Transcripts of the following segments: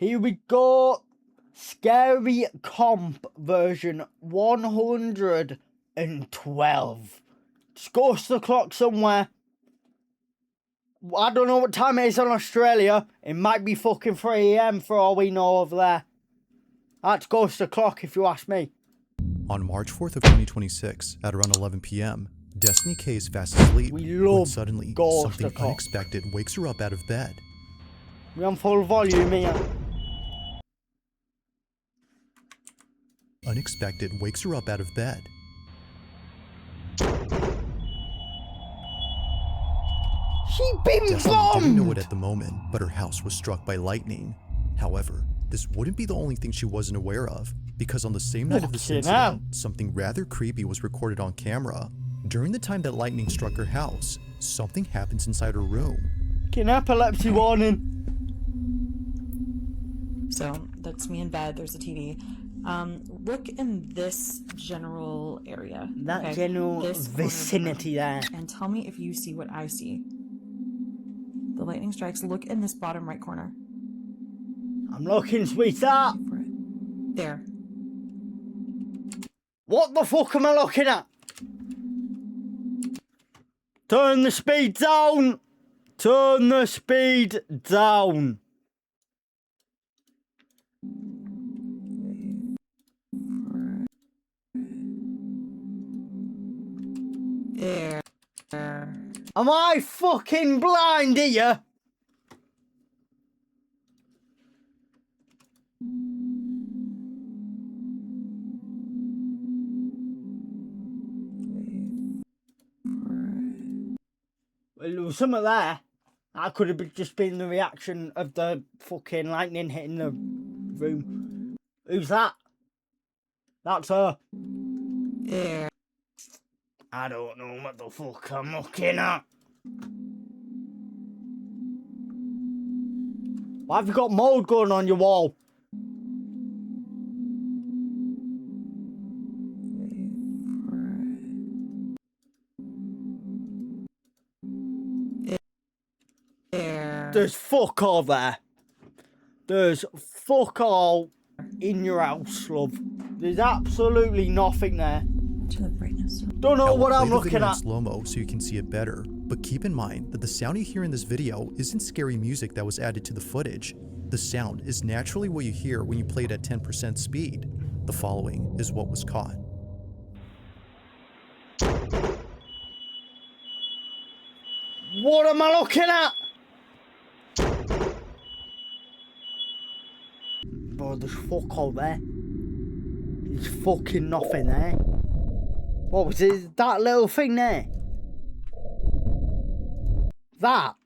Here we go. Scary comp version 112. Just ghost the clock somewhere. I don't know what time it is in Australia. It might be fucking 3 AM for all we know over there. That's ghost the clock if you ask me. On March 4th of 2026 at around 11 p.m., Destiny K is fast asleep when suddenly something unexpected wakes her up out of bed. We're on full volume here. Unexpected wakes her up out of bed. She been Destiny bombed! didn't know it at the moment, but her house was struck by lightning. However, this wouldn't be the only thing she wasn't aware of, because on the same night of this incident, something rather creepy was recorded on camera. During the time that lightning struck her house, something happens inside her room. An epilepsy warning. So that's me in bed. There's a TV. Look in this general area. That general vicinity there. And tell me if you see what I see. The lightning strikes. Look in this bottom right corner. I'm looking, sweetheart. There. What the fuck am I looking at? Turn the speed down. Turn the speed down. There. Am I fucking blind here? Well, there was some of there. That could have just been the reaction of the fucking lightning hitting the room. Who's that? That's her. There. I don't know what the fuck I'm looking at. Why have you got mold going on your wall? There's fuck all there. There's fuck all in your house, love. There's absolutely nothing there. To the brightness. Don't know what I'm looking at. Slow-mo so you can see it better, but keep in mind that the sound you hear in this video isn't scary music that was added to the footage. The sound is naturally what you hear when you play it at 10% speed. The following is what was caught. What am I looking at? Bro, there's fuck all there. There's fucking nothing there. What was it? That little thing there? That?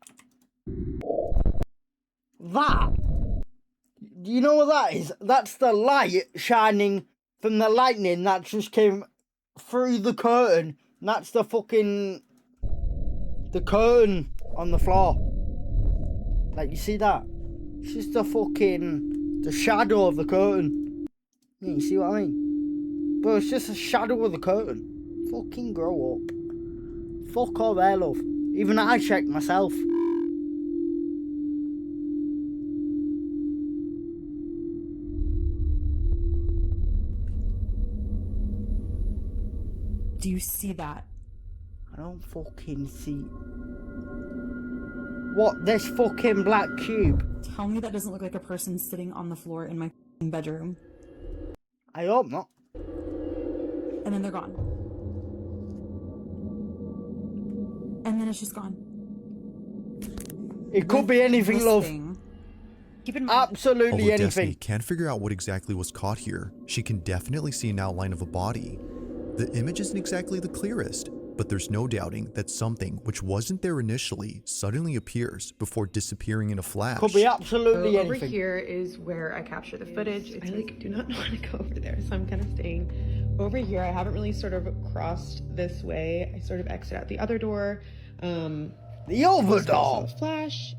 You know what that is? That's the light shining from the lightning that just came through the curtain. And that's the fucking... the curtain on the floor. Like, you see that? It's just the fucking... the shadow of the curtain. Yeah, you see what I mean? Bro, it's just a shadow of the curtain. Fucking grow up. Fuck all there, love. Even I checked myself. Do you see that? I don't fucking see... What, this fucking black cube? Tell me that doesn't look like a person sitting on the floor in my bedroom. I hope not. And then they're gone. And then it's just gone. It could be anything, love. Keep in mind. Absolutely Although anything. Destiny can't figure out what exactly was caught here, she can definitely see an outline of a body. The image isn't exactly the clearest, but there's no doubting that something which wasn't there initially suddenly appears before disappearing in a flash. Could be absolutely so anything. Over here is where I capture the footage. I do not want to go over there, so I'm kind of staying over here. I haven't really sort of crossed this way. I sort of exit out the other door. The other door. Flash.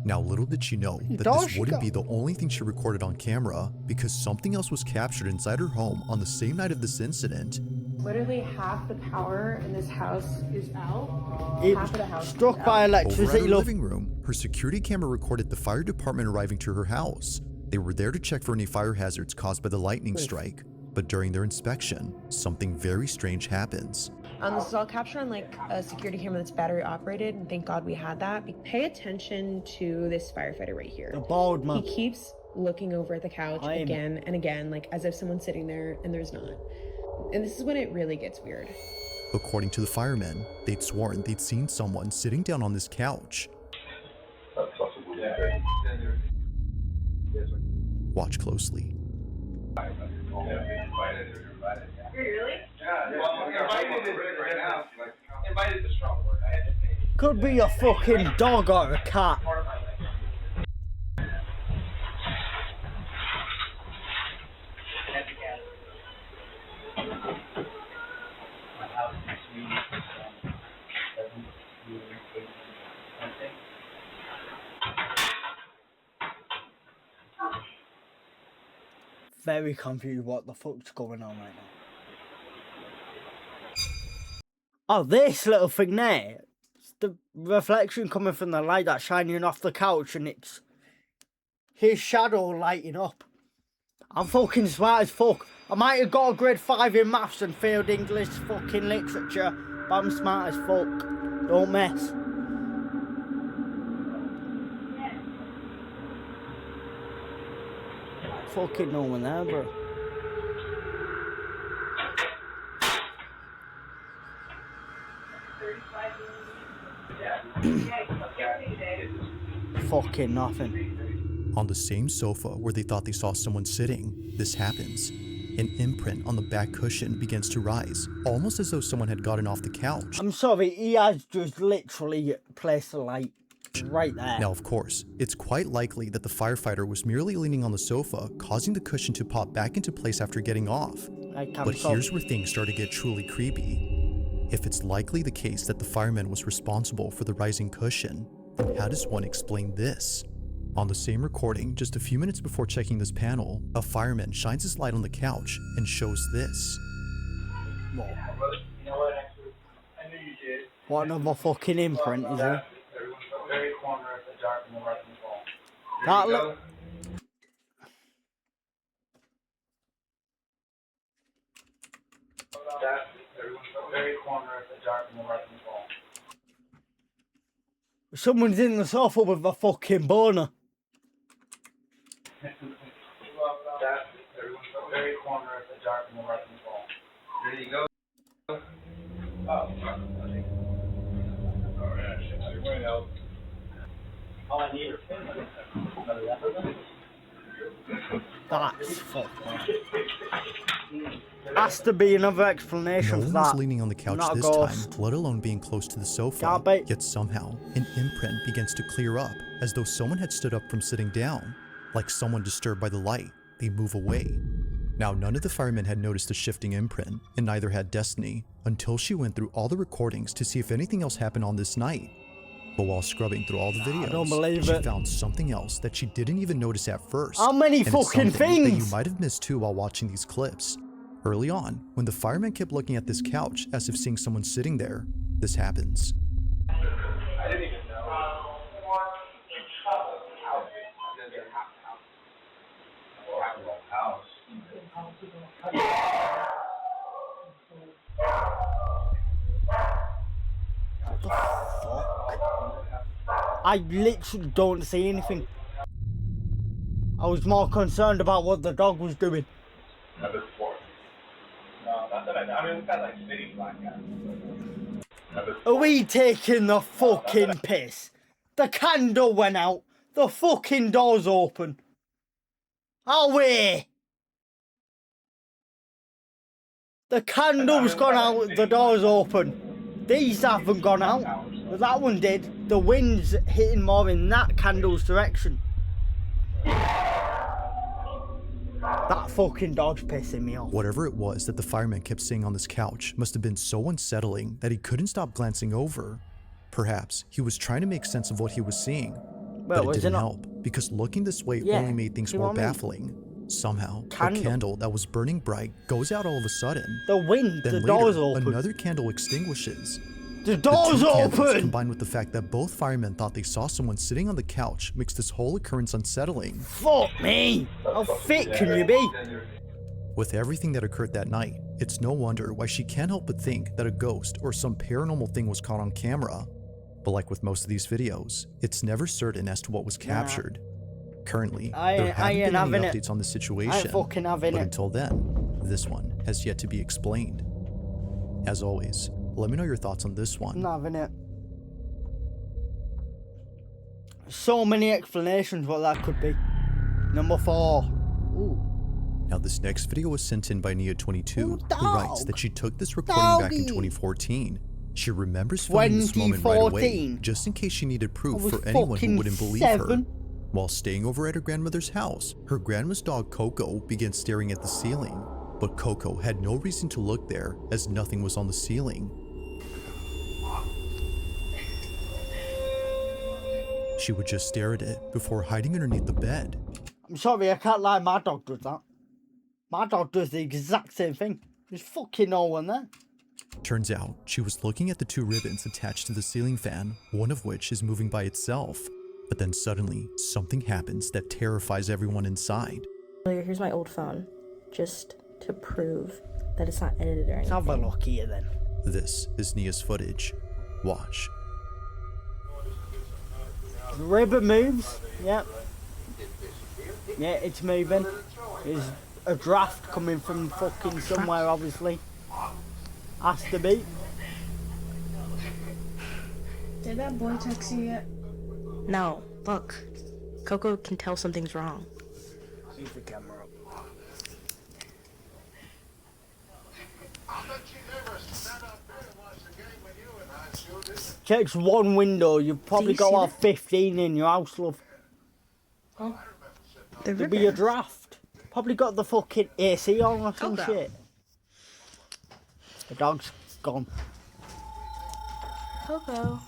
Now, little did she know that this wouldn't be the only thing she recorded on camera, because something else was captured inside her home on the same night of this incident. Literally half the power in this house is out. Half of the house struck by Over at electricity, her love. living room, her security camera recorded the fire department arriving to her house. They were there to check for any fire hazards caused by the lightning strike, but during their inspection, something very strange happens. This is all captured on like a security camera that's battery operated, and thank God we had that. Pay attention to this firefighter right here. The bald man. He keeps looking over at the couch again and again, like as if someone's sitting there and there's not. And this is when it really gets weird. According to the firemen, they'd sworn they'd seen someone sitting down on this couch. Watch closely. Could be a fucking dog or a cat. Very confused what the fuck's going on right now. Oh, this little thing there. It's the reflection coming from the light that's shining off the couch, and it's his shadow lighting up. I'm fucking smart as fuck. I might have got a grade 5 in maths and failed English fucking literature, but I'm smart as fuck. Don't mess. Fucking no one there, bro. Fucking nothing. On the same sofa where they thought they saw someone sitting, this happens. An imprint on the back cushion begins to rise, almost as though someone had gotten off the couch. I'm sorry, he has just literally placed a light right there. Now, of course, it's quite likely that the firefighter was merely leaning on the sofa, causing the cushion to pop back into place after getting off. But here's where things start to get truly creepy. If it's likely the case that the fireman was responsible for the rising cushion, then how does one explain this? On the same recording, just a few minutes before checking this panel, a fireman shines his light on the couch and shows this. What another fucking imprint, is it? That look. Someone's in the sofa with a fucking boner. That's fucked. Has to be another explanation No for one was that. leaning on the couch Not a this time, ghost. let alone being close to the sofa. Can't be. Yet somehow, an imprint begins to clear up, as though someone had stood up from sitting down. Like someone disturbed by the light, they move away. Now, none of the firemen had noticed the shifting imprint, and neither had Destiny, until she went through all the recordings to see if anything else happened on this night. But while scrubbing through all the videos, don't believe she it. found something else that she didn't even notice at first. How many and it's fucking something that you things? might have missed too while watching these clips. Early on, when the fireman kept looking at this couch as if seeing someone sitting there, this happens. I didn't even know. What the fuck? I literally don't see anything. I was more concerned about what the dog was doing. Number 4. No, not that I know. I mean, we've got like city black guys. Are we taking the fucking piss? The candle went out. The fucking door's open. Are we? The candle's gone out, the door's open. These haven't gone out. But that one did. The wind's hitting more in that candle's direction. That fucking dog's pissing me off. Whatever it was that the fireman kept seeing on this couch must have been so unsettling that he couldn't stop glancing over. Perhaps he was trying to make sense of what he was seeing, but it didn't help, because looking this way only made things more baffling. Somehow, a candle that was burning bright goes out all of a sudden. The wind, Then the later, door's open. another candle extinguishes. The door's two candles, open! combined with the fact that both firemen thought they saw someone sitting on the couch, makes this whole occurrence unsettling. Fuck me! How fit can you be? With everything that occurred that night, it's no wonder why she can't help but think that a ghost or some paranormal thing was caught on camera. But like with most of these videos, it's never certain as to what was captured. Currently, there haven't been any updates on the situation, but until then, this one has yet to be explained. As always, let me know your thoughts on this one. Not having it. So many explanations what that could be. Number 4. Ooh. Now this next video was sent in by Nia22, Ooh, who writes that she took this recording back in 2014. She remembers filming this moment right away, just in case she needed proof for anyone who wouldn't believe her. While staying over at her grandmother's house, her grandma's dog Coco began staring at the ceiling, but Coco had no reason to look there as nothing was on the ceiling. She would just stare at it before hiding underneath the bed. I'm sorry, I can't lie, my dog does that. My dog does the exact same thing. There's fucking no one there. Turns out, she was looking at the 2 ribbons attached to the ceiling fan, one of which is moving by itself. But then suddenly, something happens that terrifies everyone inside. Here's my old phone, just to prove that it's not edited or anything. Have a look here then. This is Nia's footage. Watch. The ribbon moves. Yep. Yeah, it's moving. There's a draft coming from fucking somewhere, obviously. Has to be. Did that boy text you yet? No, look. Coco can tell something's wrong. Leave the camera up. Checks one window, you've probably got about 15 in your house, love. Oh, There'll be a draft. Probably got the fucking AC on or some shit. The dog's gone. Coco,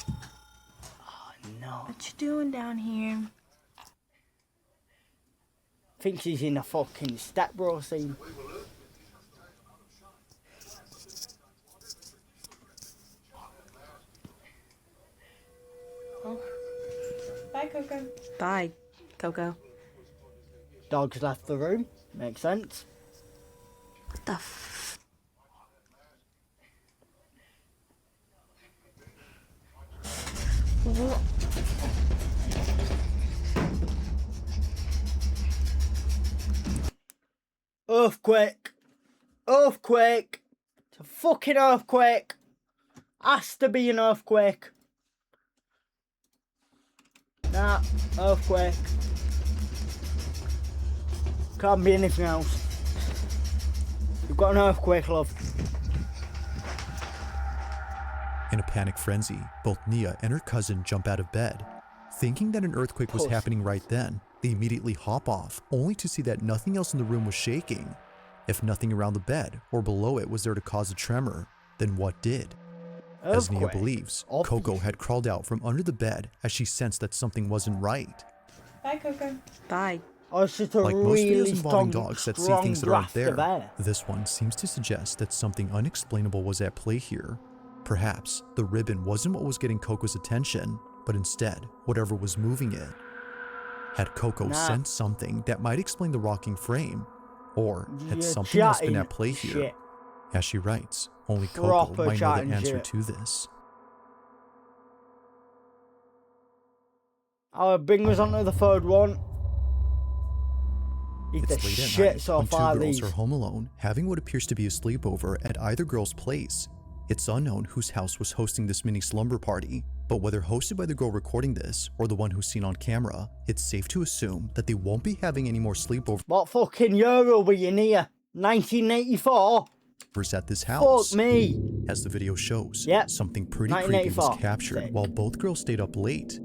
Oh no. what you doing down here? Thinks he's in a fucking step bro scene. Bye, Coco. bye, Coco. Dog's left the room. Makes sense. What the f... Wha- Earthquake. Earthquake. It's a fucking earthquake. Has to be an earthquake. Nah, earthquake. Can't be anything else. You've got an earthquake, love. In a panic frenzy, both Nia and her cousin jump out of bed. Thinking that an earthquake was happening right then, they immediately hop off, only to see that nothing else in the room was shaking. If nothing around the bed or below it was there to cause a tremor, then what did? As Nia believes, Coco had crawled out from under the bed as she sensed that something wasn't right. Bye, Coco. Bye. Oh, it's just a Like most videos really involving dogs that see things that aren't draft of there, air. this one seems to suggest that something unexplainable was at play here. Perhaps the ribbon wasn't what was getting Coco's attention, but instead, whatever was moving it. Had Coco sensed something that might explain the rocking frame? Or had something else been at play here? Shit. As she writes, only Coco Proper might know the chatting answer shit. to this. I'll bring us on to the third one. Eat the It's late at shit night so when far, two girls these. are home alone, having what appears to be a sleepover at either girl's place. It's unknown whose house was hosting this mini slumber party, but whether hosted by the girl recording this or the one who's seen on camera, it's safe to assume that they won't be having any more sleepovers What fucking year were you near? 1984? at this house. Fuck me. As the video shows, Yep. something pretty creepy was 1984. captured Sick. while both girls stayed up late.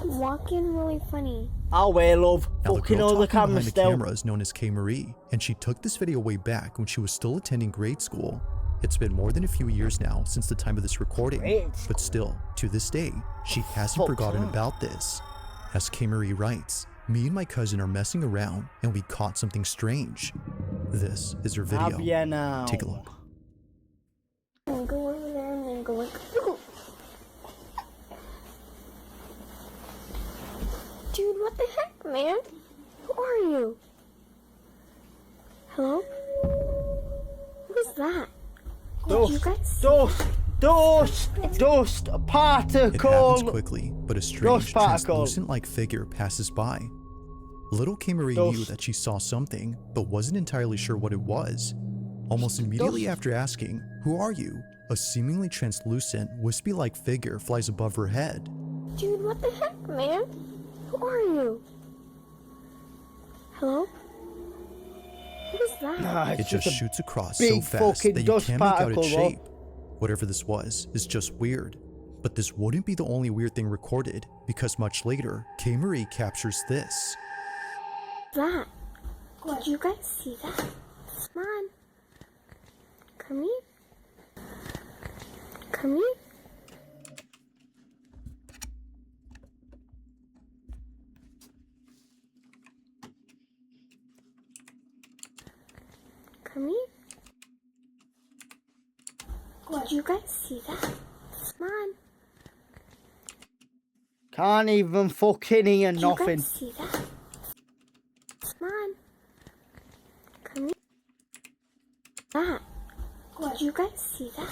Walking really funny. I'll wait, love. Now, Fucking the girl all the talking camera behind the still. camera is known as Kay Marie, and she took this video way back when she was still attending grade school. It's been more than a few years now since the time of this recording, Great. but still, to this day, she hasn't Fuck forgotten yeah. about this. As Kay Marie writes, me and my cousin are messing around and we caught something strange. This is her Have video. ya now? Take a look. going. Ooh. Dude, what the heck, man? Who are you? Hello? What is that? Did you guys see Dust It particle. happens quickly, but a strange, particle. translucent-like figure passes by. Little K. Marie knew Dust. that she saw something, but wasn't entirely sure what it was. Almost immediately Dust. after asking, "Who are you?" a seemingly translucent, wispy-like figure flies above her head. Dude, what the heck, man? Who are you? Hello? What is that? Nah, it's It just a shoots across so big fast fucking that you dust can't make out particle, its bro. shape. Whatever this was is just weird. But this wouldn't be the only weird thing recorded, because much later, K. Marie captures this. That? Did you guys see that? Come on. Come here. Come here. Come here. Did you guys see that? Come on. Can't even fucking hear Did you nothing. guys see that? Come on. Come here. That. Did you guys see that?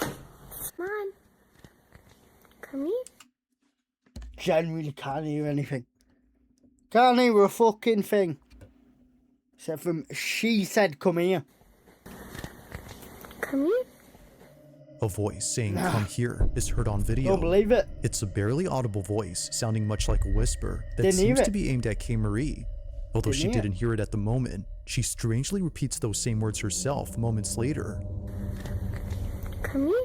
Come on. Come here. Genuinely can't hear anything. Can't hear a fucking thing. Except from she said, "Come here." Come here. A voice saying "come here" is heard on video. Don't believe it. It's a barely audible voice, sounding much like a whisper, that Didn't hear seems to it. be aimed at K. Marie. Although Didn't she hear it. didn't hear it at the moment, she strangely repeats those same words herself moments later. Come here.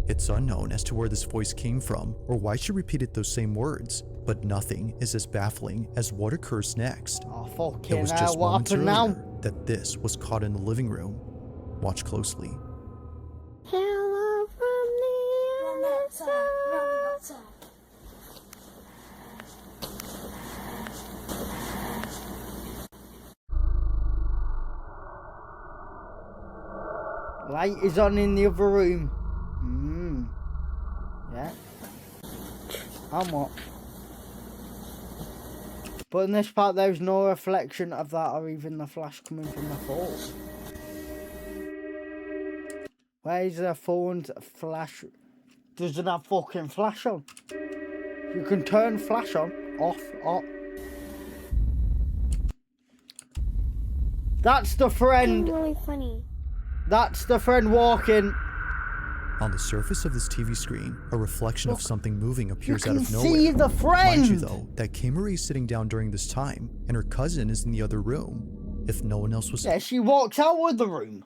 It's unknown as to where this voice came from or why she repeated those same words, but nothing is as baffling as what occurs next. Oh, It fucking was hell, just what moments happened earlier now? that this was caught in the living room. Watch closely. Hello from the other side. Light is on in the other room. Yeah. And what? But in this part, there's no reflection of that or even the flash coming from the phone. Where's the phone's flash? Doesn't have fucking flash on. You can turn flash on, off. That's the friend. Really funny. That's the friend walking. On the surface of this TV screen, a reflection of something moving appears out can of nowhere. see the Mind you friend. though, that K. Marie is sitting down during this time, and her cousin is in the other room. If no one else was Yeah, she walks out of the room.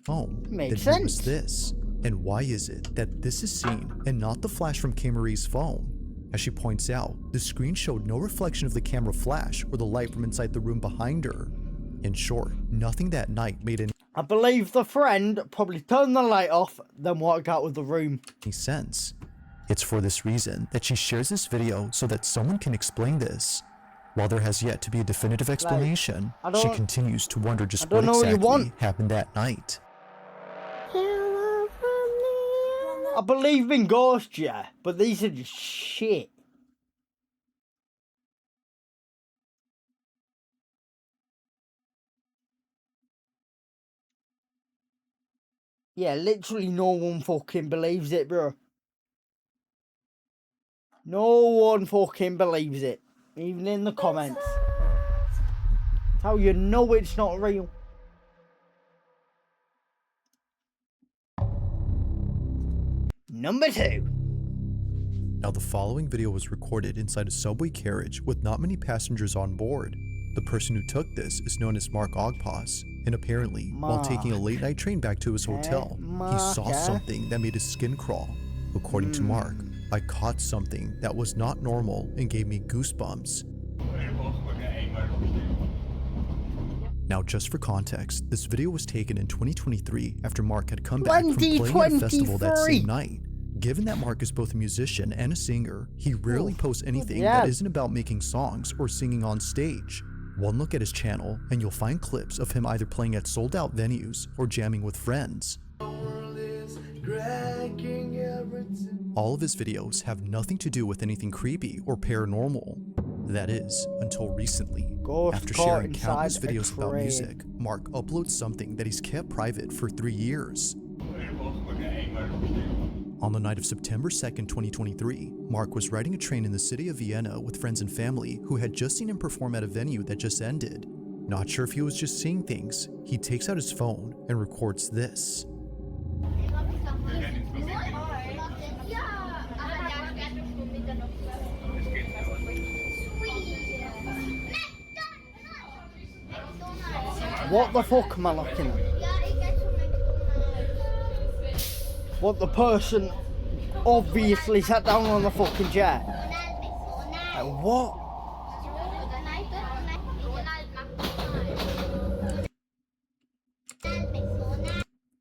home, Makes then who was sense. this? And why is it that this is seen and not the flash from K. Marie's phone? As she points out, the screen showed no reflection of the camera flash or the light from inside the room behind her. In short, nothing that night made any I believe the friend probably turned the light off, then walked out of the room. sense. It's for this reason that she shares this video so that someone can explain this. While there has yet to be a definitive explanation, I she don't- continues to wonder just I don't what know what you exactly want. happened that night. Hello from the other. I believe in ghosts, yeah, but these are just shit. Yeah, literally no one fucking believes it, bro. No one fucking believes it. Even in the comments. That's how you know it's not real. Number 2. Now the following video was recorded inside a subway carriage with not many passengers on board. The person who took this is known as Mark Ogpas, and apparently, while taking a late night train back to his hotel, he saw something that made his skin crawl. According to Mark, "I caught something that was not normal and gave me goosebumps." Now just for context, this video was taken in 2023 after Mark had come back from playing at a festival that 2023. same night. Given that Mark is both a musician and a singer, he rarely posts anything yeah. that isn't about making songs or singing on stage. One look at his channel and you'll find clips of him either playing at sold-out venues or jamming with friends. Dragging all of his videos have nothing to do with anything creepy or paranormal. That is, until recently. Ghost After caught sharing inside countless a videos about train. music, Mark uploads something that he's kept private for 3 years. On the night of September 2nd, 2023, Mark was riding a train in the city of Vienna with friends and family who had just seen him perform at a venue that just ended. Not sure if he was just seeing things, he takes out his phone and records this. What the fuck am I looking at? What, the person obviously sat down on the fucking chair? Like, what?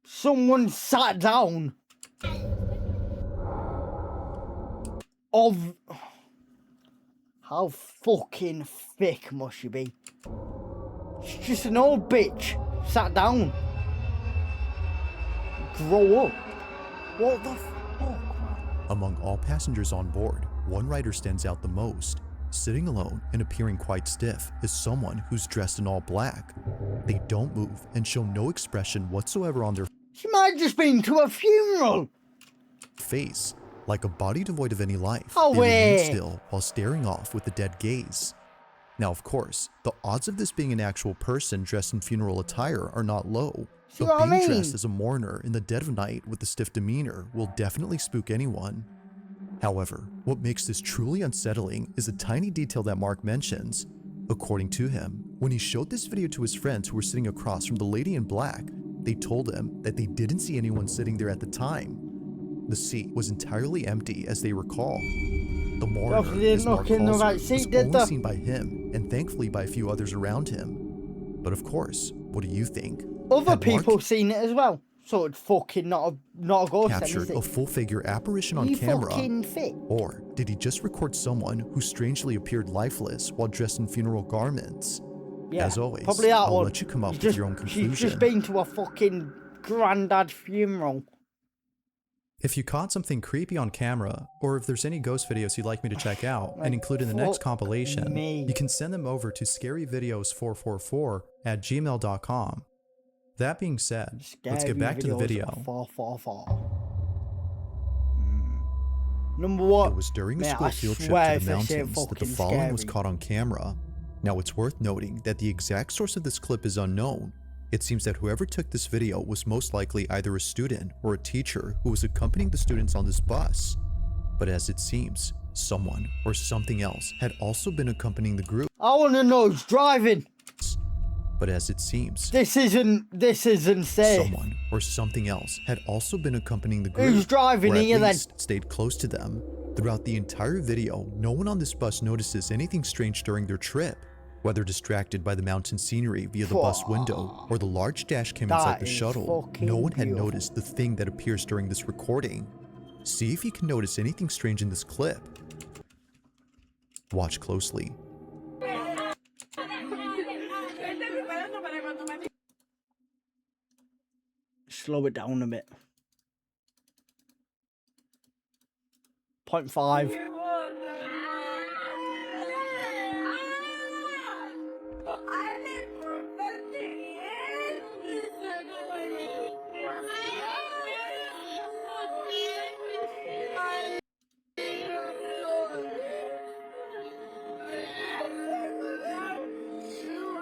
Someone sat down of... How fucking thick must she be? She's just an old bitch sat down. Grow up. What the fuck? Among all passengers on board, one rider stands out the most. Sitting alone and appearing quite stiff is someone who's dressed in all black. They don't move and show no expression whatsoever on their She might have just been to a funeral. face. Like a body devoid of any life, Oh, they remain wait. still while staring off with a dead gaze. Now, of course, the odds of this being an actual person dressed in funeral attire are not low, See but what I being mean? dressed as a mourner in the dead of night with a stiff demeanor will definitely spook anyone. However, what makes this truly unsettling is a tiny detail that Mark mentions. According to him, when he showed this video to his friends who were sitting across from the lady in black, they told him that they didn't see anyone sitting there at the time. The seat was entirely empty as they recall. The mourner, Definitely as didn't Mark look in the calls her, right was seat, did only they? seen by him and thankfully by a few others around him. But of course, what do you think? Other Had Mark people seen it as well. So it's fucking not a ghost then, captured is a it? full-figure apparition on You camera? fucking fit. Or did he just record someone who strangely appeared lifeless while dressed in funeral garments? Yeah, As always, probably that I'll one. let you come up She's with just- your own conclusion. She's just been to a fucking granddad funeral. If you caught something creepy on camera, or if there's any ghost videos you'd like me to check out and include in the next fuck compilation, me. you can send them over to scaryvideos444@gmail.com. That being said, let's get back to the video. 444. Number one. It was during a Mate, school I field trip swear to the if this ain't mountains that the fucking following was scary. caught on camera. Now it's worth noting that the exact source of this clip is unknown. It seems that whoever took this video was most likely either a student or a teacher who was accompanying the students on this bus. But as it seems, someone or something else had also been accompanying the group. I want to know who's driving. But as it seems, This isn't safe. someone or something else had also been accompanying the group. Who's driving or at here then? least stayed close to them. Throughout the entire video, no one on this bus notices anything strange during their trip. Whether distracted by the mountain scenery via the bus window or the large dash cam inside That the is shuttle, fucking no one had beautiful. noticed the thing that appears during this recording. See if you can notice anything strange in this clip. Watch closely. Slow it down a bit. 0.5.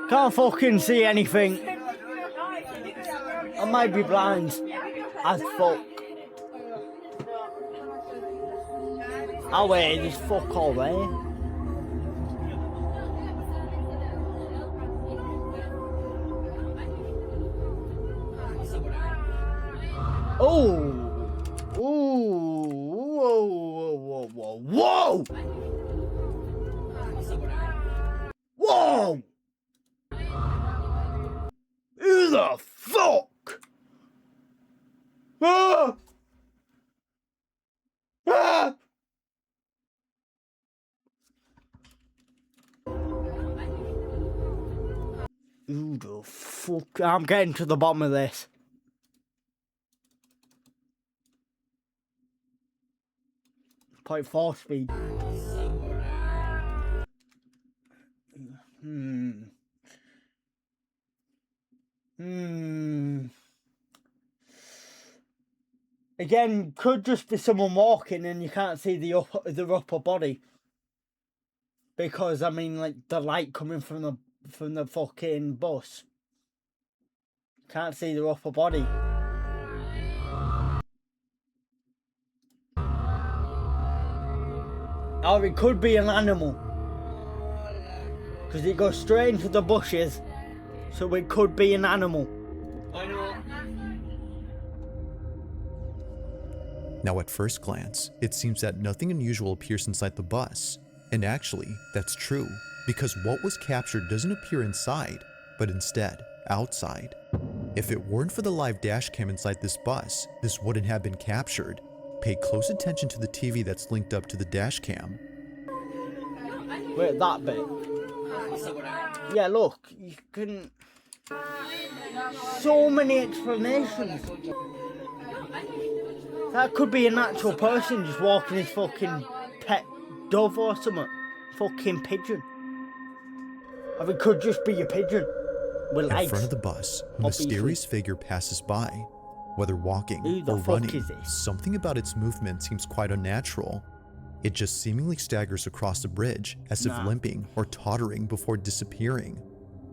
Can't fucking see anything. I might be blind as fuck. Oh wait, there's fuck all there. Oh! Ooh! Whoa! Whoa! Whoa! Whoa! Whoa! Who the fuck? Ah! Ah! Who the fuck? I'm getting to the bottom of this. 0.4 speed. Again, could just be someone walking and you can't see their upper body. Because, I mean, like, the light coming from the fucking bus. Can't see their upper body. Or it could be an animal. Because it goes straight into the bushes. So it could be an animal. Now at first glance, it seems that nothing unusual appears inside the bus. And actually, that's true, because what was captured doesn't appear inside, but instead, outside. If it weren't for the live dash cam inside this bus, this wouldn't have been captured. Pay close attention to the TV that's linked up to the dash cam. Wait, that bit. Yeah, look, you can... So many explanations. That could be an actual person just walking his fucking pet dove or something. Fucking pigeon. Or it could just be a pigeon with legs. In front of the bus, a mysterious figure passes by. Whether walking or running, something about its movement seems quite unnatural. It just seemingly staggers across the bridge as if limping or tottering before disappearing.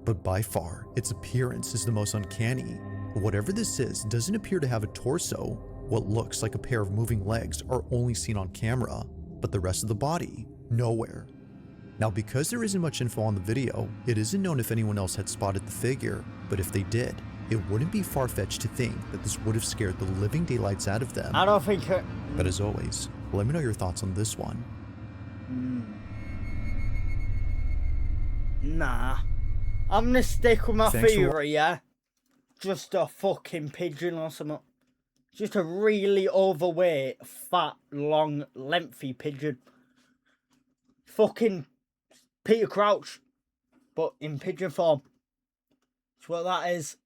But by far, its appearance is the most uncanny. Whatever this is doesn't appear to have a torso. What looks like a pair of moving legs are only seen on camera, but the rest of the body, nowhere. Now, because there isn't much info on the video, it isn't known if anyone else had spotted the figure, but if they did, it wouldn't be far-fetched to think that this would have scared the living daylights out of them. I don't think it... But as always, let me know your thoughts on this one. Nah. I'm gonna stick with my theory, yeah? Just a fucking pigeon or something. Just a really overweight, fat, long, lengthy pigeon. Fucking Peter Crouch, but in pigeon form. That's what that is.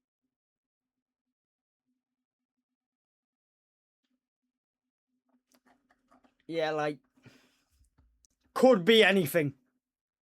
Yeah, like, could be anything.